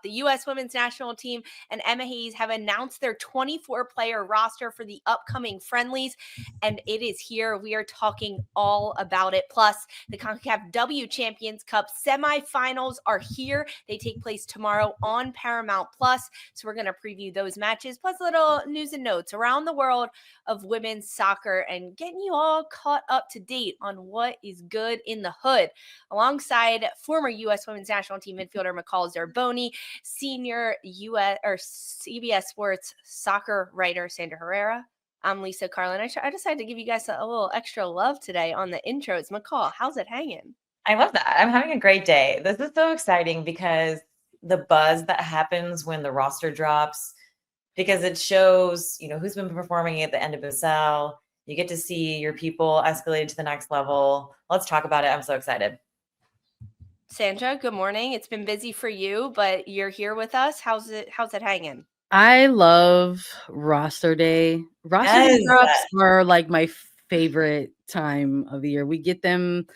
The U.S. Women's National Team and Emma Hayes have announced their 24-player roster for the upcoming friendlies, and it is here. We are talking all about it. Plus, the CONCACAF W Champions Cup semifinals are here. They take place tomorrow on Paramount Plus. So we're going to preview those matches, plus little news and notes around the world of women's soccer and getting you all caught up to date on what is good in the hood. Alongside former U.S. Women's National Team midfielder McCall Zerboni, senior CBS Sports soccer writer Sandra Herrera. I'm Lisa Carlin. I decided to give you guys a little extra love today on the intros. McCall, how's it hanging? I love that. I'm having a great day. This is so exciting because the buzz that happens when the roster drops, because it shows, who's been performing at the NWSL. You get to see your people escalated to the next level. Let's talk about it. I'm so excited. Sandra, good morning. It's been busy for you, but you're here with us. How's it hanging? I love roster day. Roster day drops are like my favorite time of the year. We get them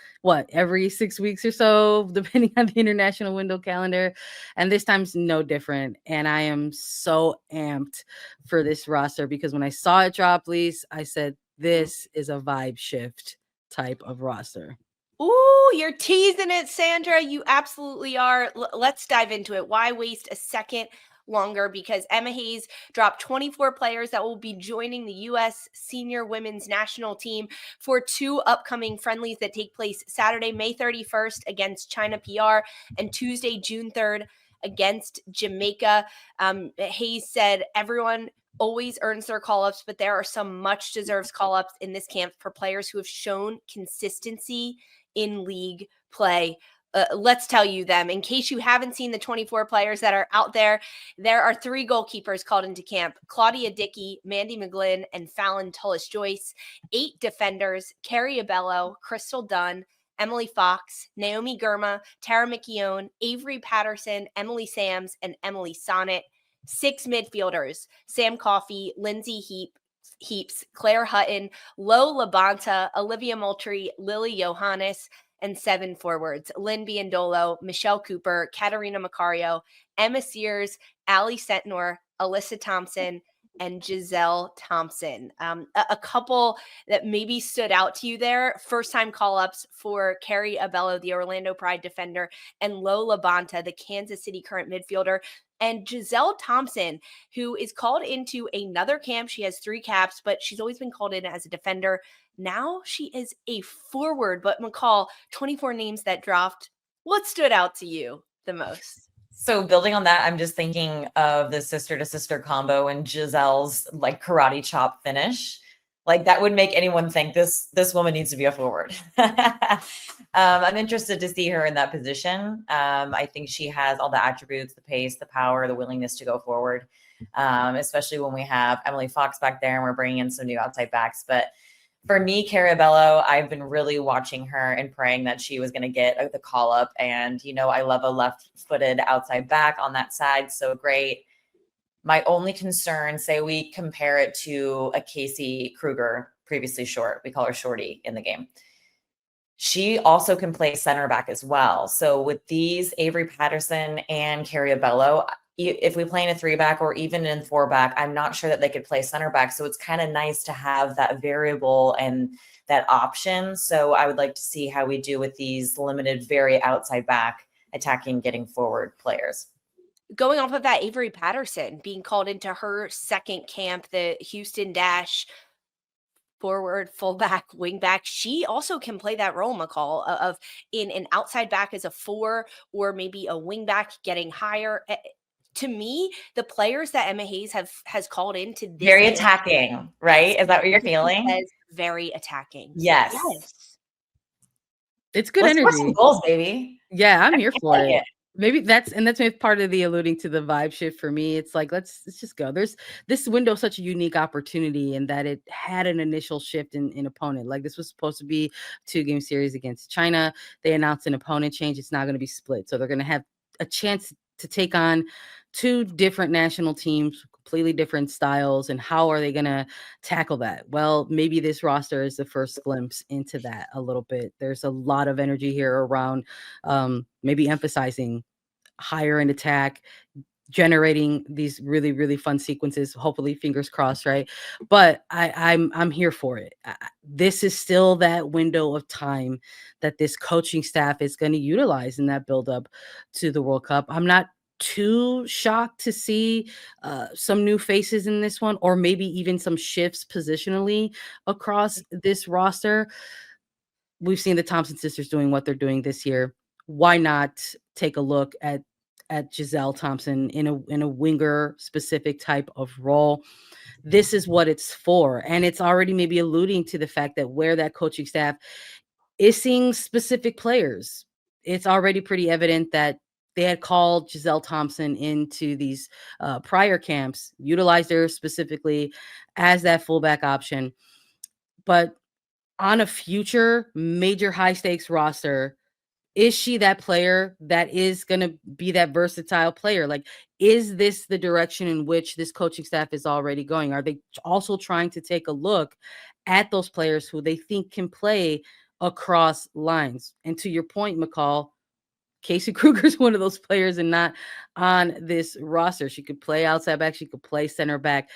every 6 weeks or so, depending on the international window calendar, and this time's no different. And I am so amped for this roster because when I saw it drop, Lise, I said this is a vibe shift type of roster. Ooh, you're teasing it, Sandra. You absolutely are. Let's dive into it. Why waste a second longer? Because Emma Hayes dropped 24 players that will be joining the U.S. Senior Women's National Team for 2 upcoming friendlies that take place Saturday, May 31st against China PR and Tuesday, June 3rd against Jamaica. Hayes said everyone always earns their call-ups, but there are some much-deserved call-ups in this camp for players who have shown consistency in league play. Let's tell you them. In case you haven't seen the 24 players that are out there, there are 3 goalkeepers called into camp: Claudia Dickey, Mandy McGlynn, and Fallon Tullis-Joyce. 8 defenders: Carrie Abello, Crystal Dunn, Emily Fox, Naomi Girma, Tara McKeown, Avery Patterson, Emily Sams, and Emily Sonnet. 6 midfielders: Sam Coffey, Lindsay Heaps, Claire Hutton, LaBonta, Olivia Moultrie, Lily Johannes, and 7 forwards: Lynn Biondolo, Michelle Cooper, Katarina Macario, Emma Sears, Ali Sentnor, Alyssa Thompson, and Gisele Thompson. A couple that maybe stood out to you there: first-time call-ups for Carrie Abello, the Orlando Pride defender, and LaBonta, the Kansas City current midfielder. And Gisele Thompson, who is called into another camp. She has 3 caps, but she's always been called in as a defender. Now she is a forward. But McCall, 24 names that dropped. What stood out to you the most? So building on that, I'm just thinking of the sister-to-sister combo and Gisele's karate chop finish. That would make anyone think this woman needs to be a forward. I'm interested to see her in that position. I think she has all the attributes: the pace, the power, the willingness to go forward, especially when we have Emily Fox back there and we're bringing in some new outside backs. But for me, Carrie Abello, I've been really watching her and praying that she was going to get the call up. And, I love a left-footed outside back on that side. So great. My only concern, say we compare it to a Casey Kruger, previously short. We call her Shorty in the game. She also can play center back as well. So with these, Avery Patterson and Carrie Abello, if we play in a 3-back or even in 4-back, I'm not sure that they could play center back. So it's kind of nice to have that variable and that option. So I would like to see how we do with these limited, very outside back attacking, getting forward players. Going off of that, Avery Patterson being called into her second camp, the Houston Dash forward, fullback, wingback. She also can play that role, McCall, of in an outside back as a 4 or maybe a wingback getting higher. To me, the players that Emma Hayes has called into this very attacking, right? Is that what you're feeling? Very attacking. Yes. It's good Let's energy. Score some goals, baby. Yeah, I'm here for it. Maybe that's part of the alluding to the vibe shift for me. It's like, let's just go. There's this window, such a unique opportunity in that it had an initial shift in opponent. Like, this was supposed to be a 2-game series against China. They announced an opponent change. It's not going to be split. So they're going to have a chance to take on 2 different national teams, completely different styles. And how are they going to tackle that? Well, maybe this roster is the first glimpse into that a little bit. There's a lot of energy here around maybe emphasizing higher in attack, generating these really, really fun sequences. Hopefully, fingers crossed, right? But I'm here for it. This is still that window of time that this coaching staff is going to utilize in that buildup to the World Cup. I'm not too shocked to see some new faces in this one, or maybe even some shifts positionally across this roster. We've seen the Thompson sisters doing what they're doing this year. Why not take a look at Gisele Thompson in a winger specific type of role? This is what it's for. And it's already maybe alluding to the fact that where that coaching staff is seeing specific players, it's already pretty evident that they had called Gisele Thompson into these prior camps, utilized her specifically as that fullback option. But on a future major high stakes roster, is she that player that is going to be that versatile player? Like, is this the direction in which this coaching staff is already going? Are they also trying to take a look at those players who they think can play across lines? And to your point, McCall, Casey Kruger is one of those players and not on this roster. She could play outside back. She could play center back.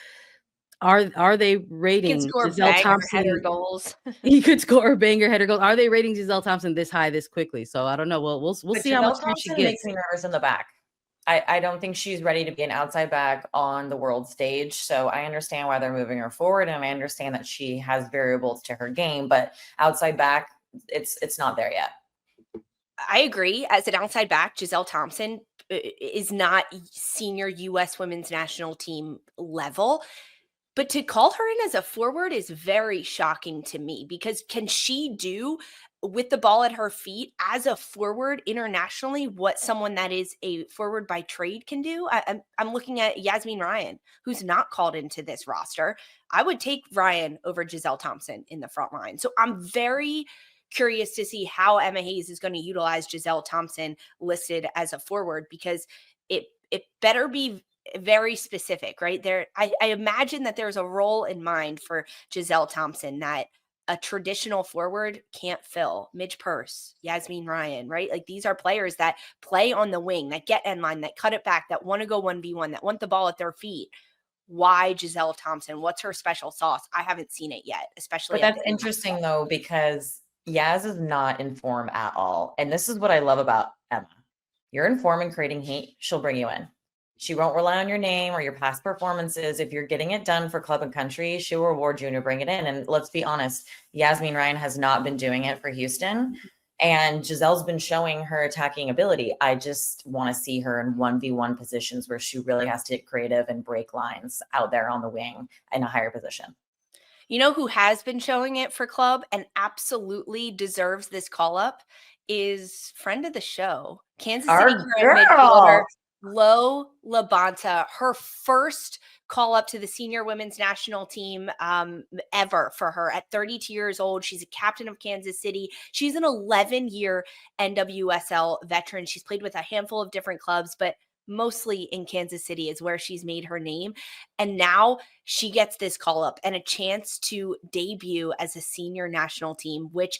Are they rating Gisele Thompson header goals? He could score a banger header goal. Are they rating Gisele Thompson this high this quickly? So I don't know. We'll see how much time she Thompson gets. makes me nervous in the back. I don't think she's ready to be an outside back on the world stage. So I understand why they're moving her forward, and I understand that she has variables to her game, but outside back, it's not there yet. I agree. As an outside back, Gisele Thompson is not senior U.S. women's national team level. But to call her in as a forward is very shocking to me, because can she do with the ball at her feet as a forward internationally what someone that is a forward by trade can do? I'm looking at Yasmin Ryan, who's not called into this roster. I would take Ryan over Gisele Thompson in the front line. So I'm very curious to see how Emma Hayes is going to utilize Gisele Thompson listed as a forward, because it better be very specific, right? There, I imagine that there's a role in mind for Gisele Thompson that a traditional forward can't fill. Midge Purse, Yasmin Ryan, right? Like, these are players that play on the wing, that get end line, that cut it back, that want to go 1v1, that want the ball at their feet. Why Gisele Thompson? What's her special sauce? I haven't seen it yet, especially. But that's interesting though, because Yaz is not in form at all. And this is what I love about Emma. You're in form and creating heat, she'll bring you in. She won't rely on your name or your past performances. If you're getting it done for club and country, she'll reward you and bring it in. And let's be honest, Yasmin Ryan has not been doing it for Houston. And Gisele's been showing her attacking ability. I just want to see her in 1v1 positions where she really has to get creative and break lines out there on the wing in a higher position. You know who has been showing it for club and absolutely deserves this call up is friend of the show, Kansas City midfielder LaBonta. Her first call up to the senior women's national team ever for her at 32 years old. She's a captain of Kansas City. She's an 11-year NWSL veteran. She's played with a handful of different clubs, but mostly in Kansas City is where she's made her name. And now she gets this call up and a chance to debut as a senior national team, which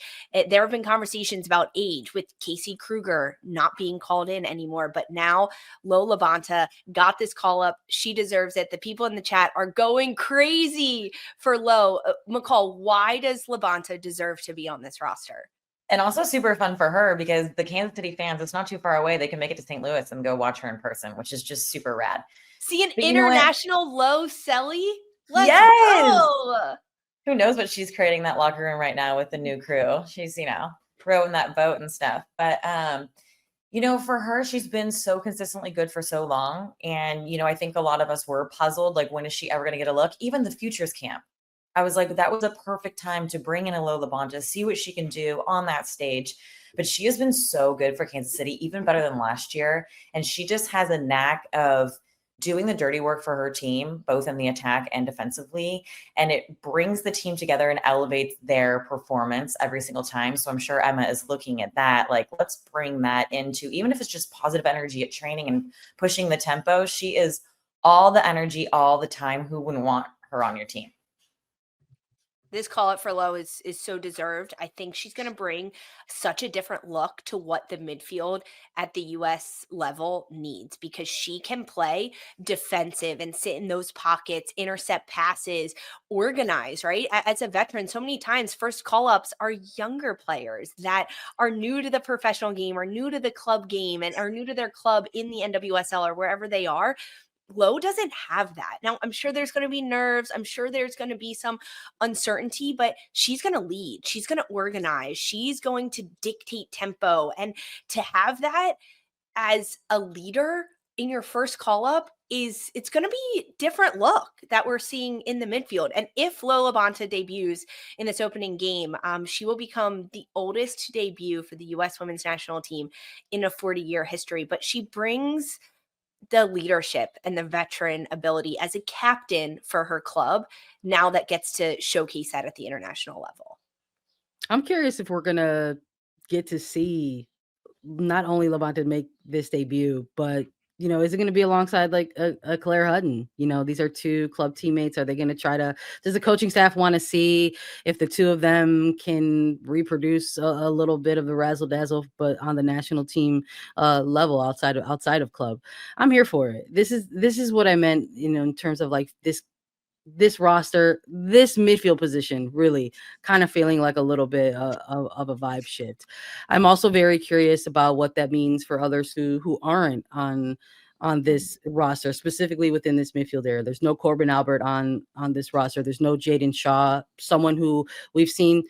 there have been conversations about age with Casey Kruger not being called in anymore. But now LaBonta got this call up. She deserves it. The people in the chat are going crazy for Lo. McCall, why does LaBonta deserve to be on this roster? And also super fun for her because the Kansas City fans, it's not too far away. They can make it to St. Louis and go watch her in person, which is just super rad. See an international Lo Selly? Let's go. Who knows what she's creating that locker room right now with the new crew. She's, rowing that boat and stuff. But, for her, she's been so consistently good for so long. And, I think a lot of us were puzzled, like, when is she ever going to get a look? Even the Futures Camp. I was like, that was a perfect time to bring in a LaBonta, see what she can do on that stage. But she has been so good for Kansas City, even better than last year. And she just has a knack of doing the dirty work for her team, both in the attack and defensively. And it brings the team together and elevates their performance every single time. So I'm sure Emma is looking at that. Like, let's bring that into, even if it's just positive energy at training and pushing the tempo. She is all the energy all the time. Who wouldn't want her on your team? This call up for Lowe is so deserved. I think she's going to bring such a different look to what the midfield at the US level needs, because she can play defensive and sit in those pockets, intercept passes, organize, right? As a veteran, so many times first call ups are younger players that are new to the professional game or new to the club game and are new to their club in the NWSL or wherever they are. Lowe doesn't have that. Now, I'm sure there's going to be nerves. I'm sure there's going to be some uncertainty, but she's going to lead. She's going to organize. She's going to dictate tempo. And to have that as a leader in your first call up it's going to be a different look that we're seeing in the midfield. And if LaBonta debuts in this opening game, she will become the oldest to debut for the U.S. women's national team in a 40-year history. But she brings the leadership and the veteran ability as a captain for her club now that gets to showcase that at the international level. I'm curious if we're going to get to see not only LaBonta make this debut, but is it going to be alongside like a Claire Hutton? These are two club teammates. Are they going to does the coaching staff want to see if the two of them can reproduce a little bit of the razzle dazzle, but on the national team level outside of club? I'm here for it. This is what I meant, in terms of like this roster, this midfield position, really kind of feeling like a little bit of a vibe shift. I'm also very curious about what that means for others who aren't on this roster, specifically within this midfield area. There's no Corbin Albert on this roster. There's no Jaden Shaw, someone who we've seen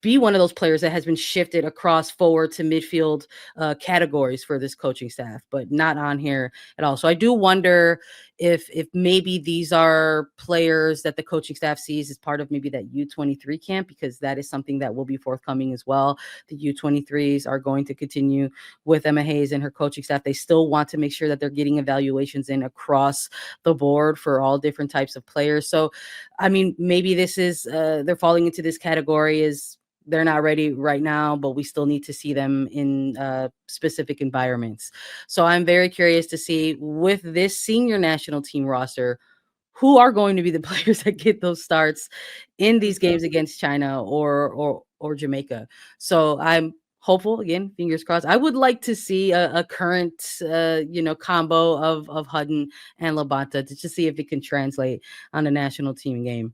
be one of those players that has been shifted across forward to midfield categories for this coaching staff, but not on here at all. So I do wonder if maybe these are players that the coaching staff sees as part of maybe that U23 camp, because that is something that will be forthcoming as well. The U23s are going to continue with Emma Hayes and her coaching staff. They still want to make sure that they're getting evaluations in across the board for all different types of players. So, I mean, maybe this is, they're falling into this category is, they're not ready right now, but we still need to see them in specific environments. So I'm very curious to see with this senior national team roster, who are going to be the players that get those starts in these games against China or Jamaica. So I'm hopeful, again, fingers crossed. I would like to see a current, combo of Hutton and LaBonta to see if it can translate on the national team game.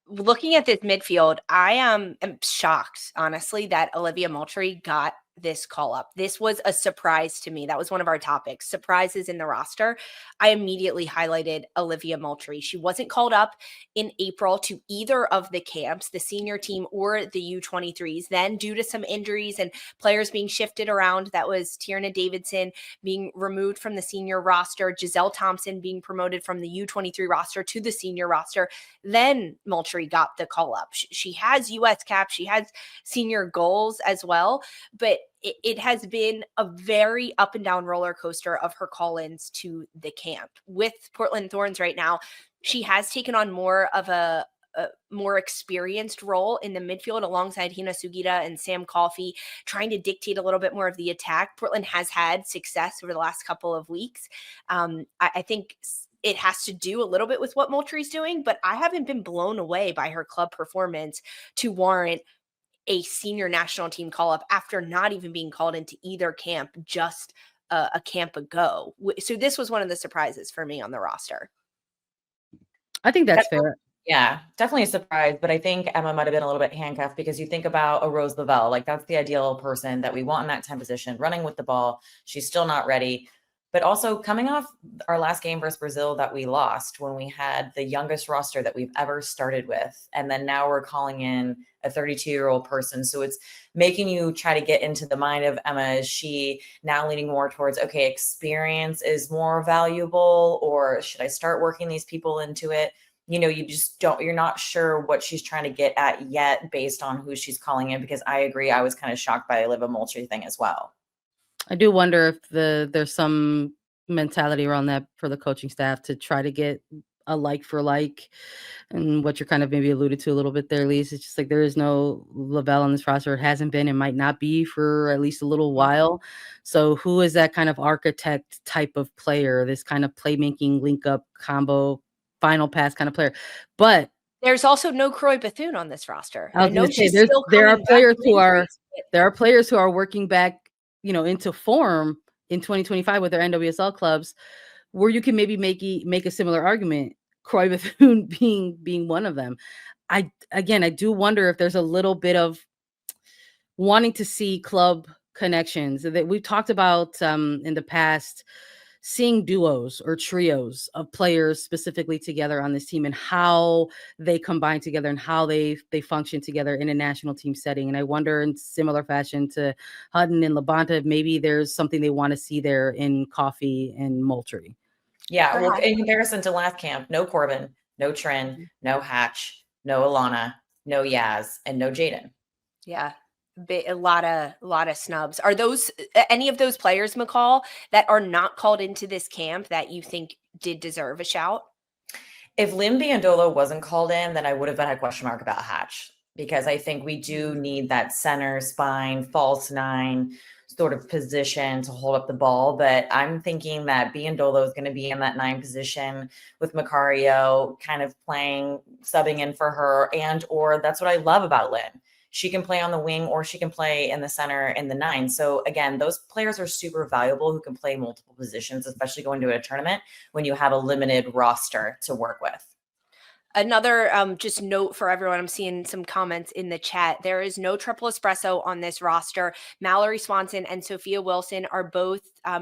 Looking at this midfield, I am shocked, honestly, that Olivia Moultrie got this call up. This was a surprise to me. That was one of our topics, surprises in the roster. I immediately highlighted Olivia Moultrie. She wasn't called up in April to either of the camps, the senior team or the U23s. Then due to some injuries and players being shifted around, that was Tierna Davidson being removed from the senior roster, Gisele Thompson being promoted from the U23 roster to the senior roster. Then Moultrie got the call up. She has US cap. She has senior goals as well, but it has been a very up and down roller coaster of her call-ins to the camp. With Portland Thorns right now, she has taken on more of a more experienced role in the midfield alongside Hina Sugita and Sam Coffey, trying to dictate a little bit more of the attack. Portland has had success over the last couple of weeks. I think it has to do a little bit with what Moultrie's doing, but I haven't been blown away by her club performance to warrant a senior national team call up after not even being called into either camp just a camp ago. So this was one of the surprises for me on the roster. I think that's fair. Yeah, definitely a surprise, but I think Emma might have been a little bit handcuffed because you think about a Rose Lavelle, like that's the ideal person that we want in that 10 position, running with the ball. She's still not ready. But also coming off our last game versus Brazil that we lost when we had the youngest roster that we've ever started with. And then now we're calling in a 32-year-old person. So it's making you try to get into the mind of Emma. Is she now leaning more towards, okay, experience is more valuable, or should I start working these people into it? You just you're not sure what she's trying to get at yet based on who she's calling in, because I agree. I was kind of shocked by the Olivia Moultrie thing as well. I do wonder if there's some mentality around that for the coaching staff to try to get a like for like, and what you're kind of maybe alluded to a little bit there, Lise. It's just like there is no Lavelle on this roster. It hasn't been and might not be for at least a little while. So who is that kind of architect type of player, this kind of playmaking, link up combo, final pass kind of player? But There's also no Croy Bethune on this roster. I was know going to say she's still there are coming back players from who are injuries, but there are players who are working back, into form in 2025 with their NWSL clubs, where you can maybe make a similar argument. Croy Bethune being one of them. I do wonder if there's a little bit of wanting to see club connections that we've talked about in the past, seeing duos or trios of players specifically together on this team and how they combine together and how they function together in a national team setting. And I wonder, in similar fashion to Hutton and LaBonta, if maybe there's something they want to see there in Coffee and Moultrie. Yeah, well, in comparison to last camp, no Corbin, no Trin, no Hatch, no Alana, no Yaz, and no Jaden. Yeah, a lot of snubs. Are those any of those players, McCall, that are not called into this camp that you think did deserve a shout? If Lynn Biondolo wasn't called in, then I would have had a question mark about Hatch, because I think we do need that center, spine, false nine sort of position to hold up the ball. But I'm thinking that Biondolo is going to be in that 9 position with Macario kind of playing, subbing in for her, or that's what I love about Lynn. She can play on the wing or she can play in the center in the 9. So again, those players are super valuable who can play multiple positions, especially going to a tournament when you have a limited roster to work with. Another just note for everyone, I'm seeing some comments in the chat. There is no triple espresso on this roster. Mallory Swanson and Sophia Wilson are both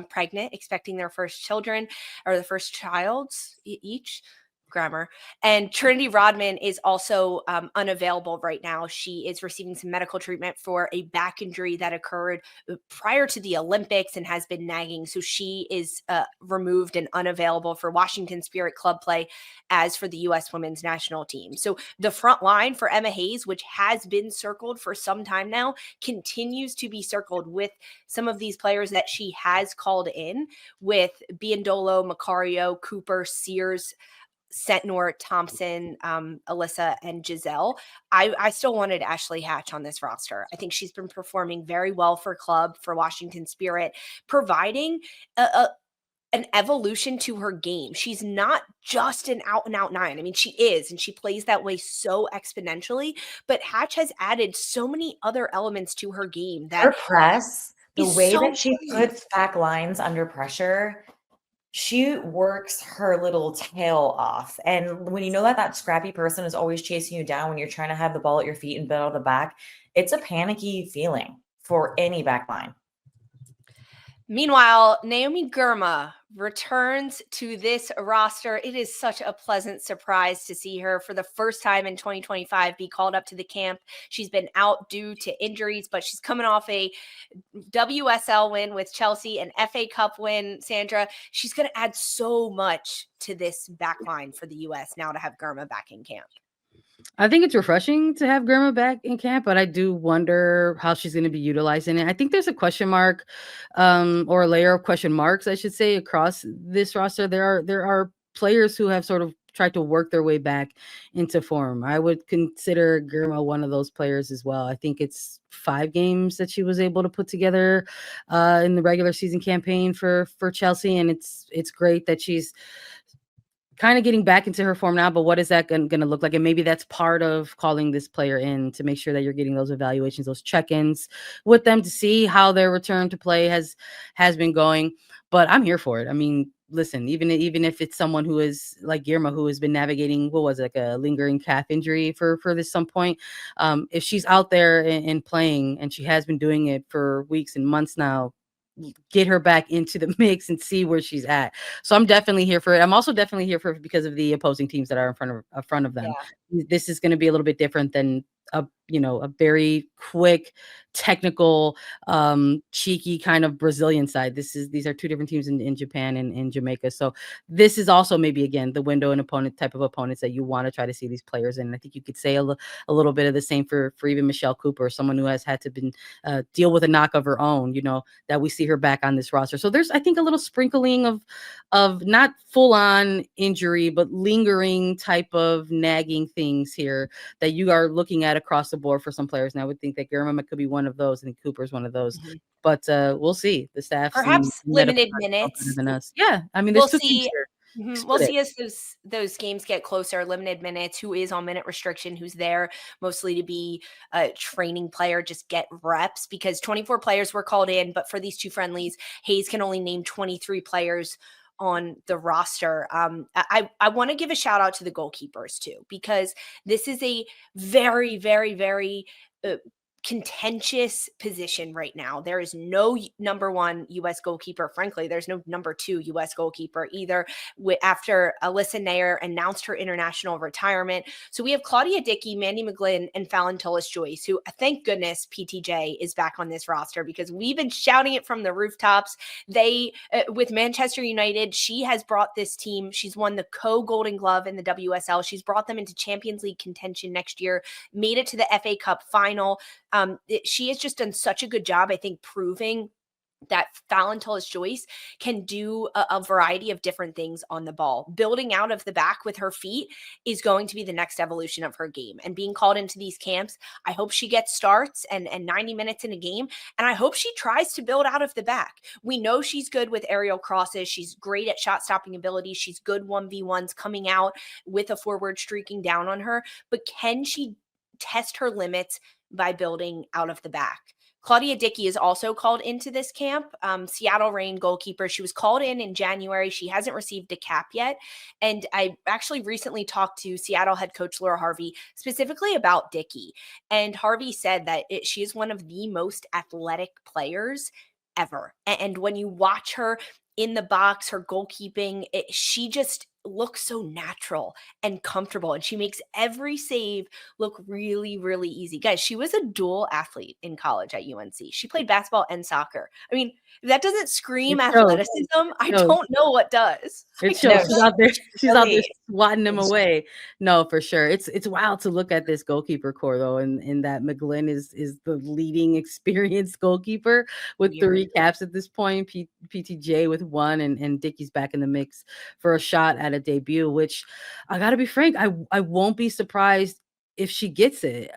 pregnant, expecting their first children or the first child each. Grammar. And Trinity Rodman is also unavailable right now. She is receiving some medical treatment for a back injury that occurred prior to the Olympics and has been nagging. So she is removed and unavailable for Washington Spirit club play, as for the U.S. women's national team. So the front line for Emma Hayes, which has been circled for some time now, continues to be circled with some of these players that she has called in, with Biondolo, Macario, Cooper, Sears, Sentnor, Thompson, Alyssa, and Gisele. I still wanted Ashley Hatch on this roster. I think she's been performing very well for club, for Washington Spirit, providing an evolution to her game. She's not just an out-and-out 9. I mean, she is, and she plays that way so exponentially, but Hatch has added so many other elements to her game. That her press, the way so that she puts back lines under pressure, she works her little tail off. And when you know that scrappy person is always chasing you down when you're trying to have the ball at your feet and build out the back, it's a panicky feeling for any back line. Meanwhile, Naomi Girma returns to this roster. It is such a pleasant surprise to see her for the first time in 2025 be called up to the camp. She's been out due to injuries, but she's coming off a WSL win with Chelsea, an FA Cup win, Sandra. She's going to add so much to this back line for the U.S. now to have Girma back in camp. I think it's refreshing to have Girma back in camp, but I do wonder how she's going to be utilizing it. I think there's a question mark, or a layer of question marks, I should say, across this roster. There are players who have sort of tried to work their way back into form. I would consider Girma one of those players as well. I think it's 5 games that she was able to put together in the regular season campaign for Chelsea, and it's great that she's kind of getting back into her form now. But what is that going to look like? And maybe that's part of calling this player in, to make sure that you're getting those evaluations, those check-ins with them, to see how their return to play has been going. But I'm here for it. I mean, listen, even if it's someone who is like Girma, who has been navigating, what was it, like a lingering calf injury for this some point, if she's out there and playing, and she has been doing it for weeks and months now, get her back into the mix and see where she's at. So I'm definitely here for it. I'm also definitely here for it because of the opposing teams that are in front of them. Yeah. This is going to be a little bit different than a very quick, technical, cheeky kind of Brazilian side. These are 2 different teams in Japan and in Jamaica. So this is also maybe, again, the window and opponent type of opponents that you want to try to see these players in. And I think you could say a little bit of the same for even Michelle Cooper, someone who has had to deal with a knock of her own, that we see her back on this roster. So there's, I think, a little sprinkling of not full on injury, but lingering type of nagging things here that you are looking at across the board for some players. And I would think that Girma could be one of those. I think Cooper's one of those. Mm-hmm. But we'll see. The staff perhaps limited minutes than us. Yeah, I mean, we'll see. We'll split it. see as those games get closer, limited minutes, who is on minute restriction, who's there mostly to be a training player, just get reps, because 24 players were called in, but for these two friendlies, Hayes can only name 23 players on the roster. I want to give a shout out to the goalkeepers too, because this is a very, very, very contentious position right now. There is no number one U.S. goalkeeper. Frankly, there's no number two U.S. goalkeeper either. After Alyssa Nair announced her international retirement, so we have Claudia Dickey, Mandy McGlynn, and Fallon Tullis-Joyce, who, thank goodness, PTJ is back on this roster, because we've been shouting it from the rooftops. They, with Manchester United, she has brought this team. She's won the co-Golden Glove in the WSL. She's brought them into Champions League contention next year, made it to the FA Cup final. She has just done such a good job, I think, proving that Fallon Tullis-Joyce can do a variety of different things on the ball. Building out of the back with her feet is going to be the next evolution of her game. And being called into these camps, I hope she gets starts and 90 minutes in a game. And I hope she tries to build out of the back. We know she's good with aerial crosses. She's great at shot stopping ability. She's good 1v1s coming out with a forward streaking down on her. But can she test her limits by building out of the back? Claudia Dickey is also called into this camp. Seattle Reign goalkeeper. She was called in January. She hasn't received a cap yet. And I actually recently talked to Seattle head coach Laura Harvey specifically about Dickey. And Harvey said that she is one of the most athletic players ever. And when you watch her in the box, her goalkeeping, she just looks so natural and comfortable, and she makes every save look really, really easy. Guys, she was a dual athlete in college at UNC. She played basketball and soccer. I mean, if that doesn't scream It shows. athleticism, I don't know what does. It shows. She's out there. She's out there really- swatting them away. No, for sure. It's wild to look at this goalkeeper core though, and that McGlynn is the leading experienced goalkeeper with Weird. 3 caps at this point. PTJ with 1, and Dickey's back in the mix for a shot at a debut. Which I gotta be frank, I won't be surprised if she gets it.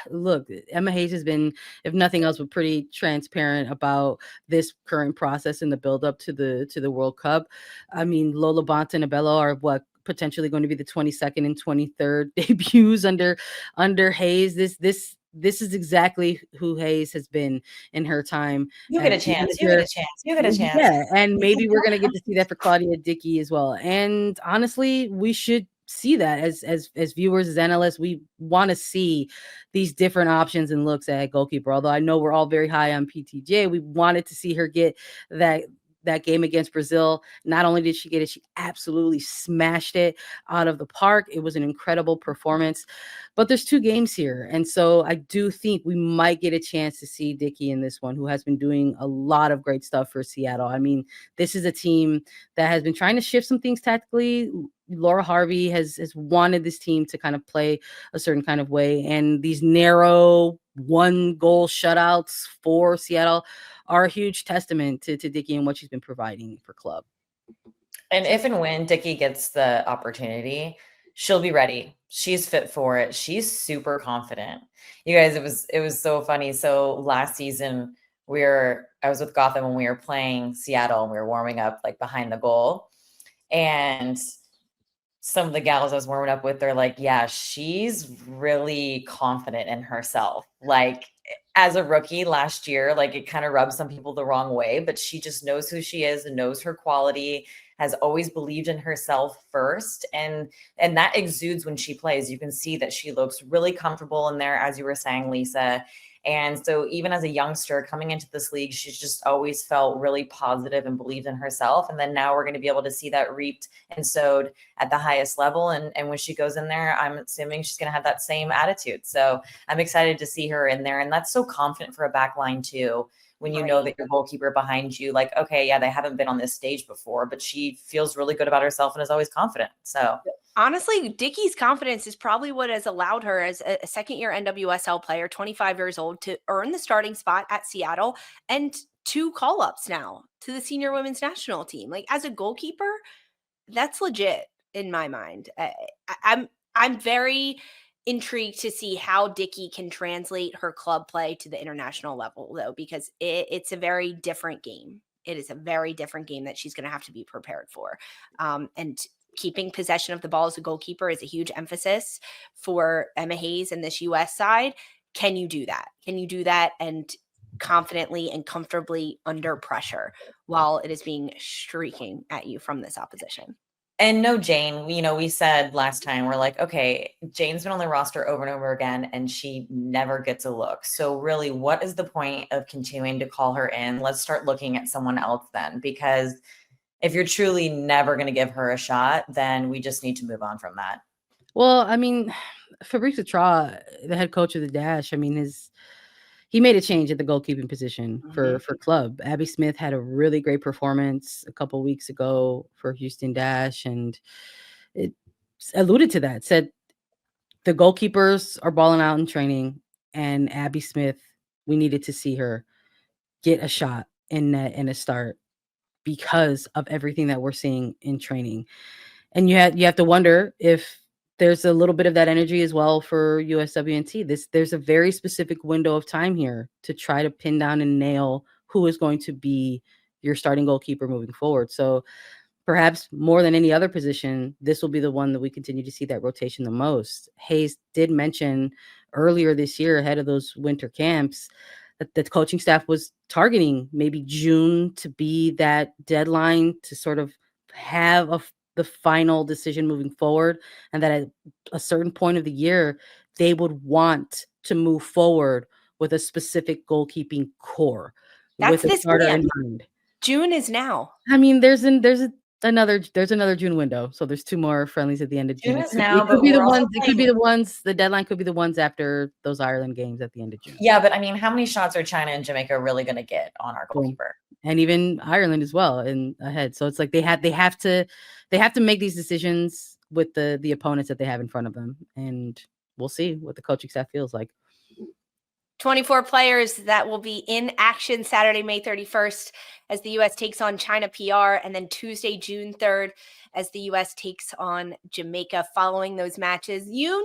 Look, Emma Hayes has been, if nothing else, but pretty transparent about this current process in the build up to the World Cup. I mean, LaBonta and Abello are potentially going to be the 22nd and 23rd debuts under Hayes. This is exactly who Hayes has been in her time. You get a chance. You get a chance. You get a chance. Yeah, and maybe we're gonna get to see that for Claudia Dickey as well. And honestly, we should see that as viewers, as analysts. We want to see these different options and looks at goalkeeper. Although I know we're all very high on PTJ, we wanted to see her get that game against Brazil. Not only did she get it, she absolutely smashed it out of the park. It was an incredible performance. But there's 2 games here. And so I do think we might get a chance to see Dickey in this one, who has been doing a lot of great stuff for Seattle. I mean, this is a team that has been trying to shift some things tactically. Laura Harvey has wanted this team to kind of play a certain kind of way. And these narrow 1-goal shutouts for Seattle are a huge testament to Dickey and what she's been providing for club. And if and when Dickey gets the opportunity, she'll be ready. She's fit for it. She's super confident. You guys, it was so funny. So last season I was with Gotham when we were playing Seattle, and we were warming up like behind the goal. And some of the gals I was warming up with, they're like, yeah, she's really confident in herself. Like, as a rookie last year, like, it kind of rubs some people the wrong way, but she just knows who she is and knows her quality, has always believed in herself first. And that exudes when she plays. You can see that she looks really comfortable in there, as you were saying, Lisa. And so even as a youngster coming into this league, she's just always felt really positive and believed in herself. And then now we're going to be able to see that reaped and sowed at the highest level. And when she goes in there, I'm assuming she's going to have that same attitude. So I'm excited to see her in there. And that's so confident for a back line too, when you know that your goalkeeper behind you, like, okay, yeah, they haven't been on this stage before, but she feels really good about herself and is always confident. So honestly, Dickey's confidence is probably what has allowed her, as a second-year NWSL player, 25 years old, to earn the starting spot at Seattle and 2 call-ups now to the senior women's national team. Like, as a goalkeeper, that's legit in my mind. I'm very intrigued to see how Dickey can translate her club play to the international level, though, because it's a very different game. it is a very different game that she's going to have to be prepared for. And keeping possession of the ball as a goalkeeper is a huge emphasis for Emma Hayes and this U.S. side. Can you do that? Can you do that and confidently and comfortably under pressure while it is being streaking at you from this opposition? And no, Jane, we said last time, we're like, okay, Jane's been on the roster over and over again, and she never gets a look. So really, what is the point of continuing to call her in? Let's start looking at someone else then, because if you're truly never going to give her a shot, then we just need to move on from that. Well, I mean, Fabrice Atra, the head coach of the Dash, I mean, he made a change at the goalkeeping position for club. Abby Smith had a really great performance a couple weeks ago for Houston Dash, and it alluded to that. Said the goalkeepers are balling out in training, and Abby Smith, we needed to see her get a shot in net and a start because of everything that we're seeing in training. And you have to wonder if there's a little bit of that energy as well for USWNT. There's a very specific window of time here to try to pin down and nail who is going to be your starting goalkeeper moving forward. So perhaps more than any other position, this will be the one that we continue to see that rotation the most. Hayes did mention earlier this year, ahead of those winter camps, that the coaching staff was targeting maybe June to be that deadline to sort of have the final decision moving forward, and that at a certain point of the year, they would want to move forward with a specific goalkeeping core. That's with a this starter weekend. in mind. June is now. I mean, there's another June window, so there's 2 more friendlies at the end of June. June is now, It could but be the we're also ones. It could be the ones. The deadline could be the ones after those Ireland games at the end of June. Yeah, but I mean, how many shots are China and Jamaica really going to get on our goalkeeper? And even Ireland as well and ahead. So it's like they have to make these decisions with the opponents that they have in front of them, and we'll see what the coaching staff feels like. 24 players that will be in action Saturday, May 31st, as the U.S. takes on China PR, and then Tuesday, June 3rd, as the U.S. takes on Jamaica. Following those matches, you're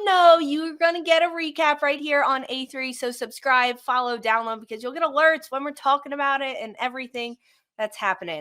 going to get a recap right here on A3. So subscribe, follow, download, because you'll get alerts when we're talking about it and everything that's happening.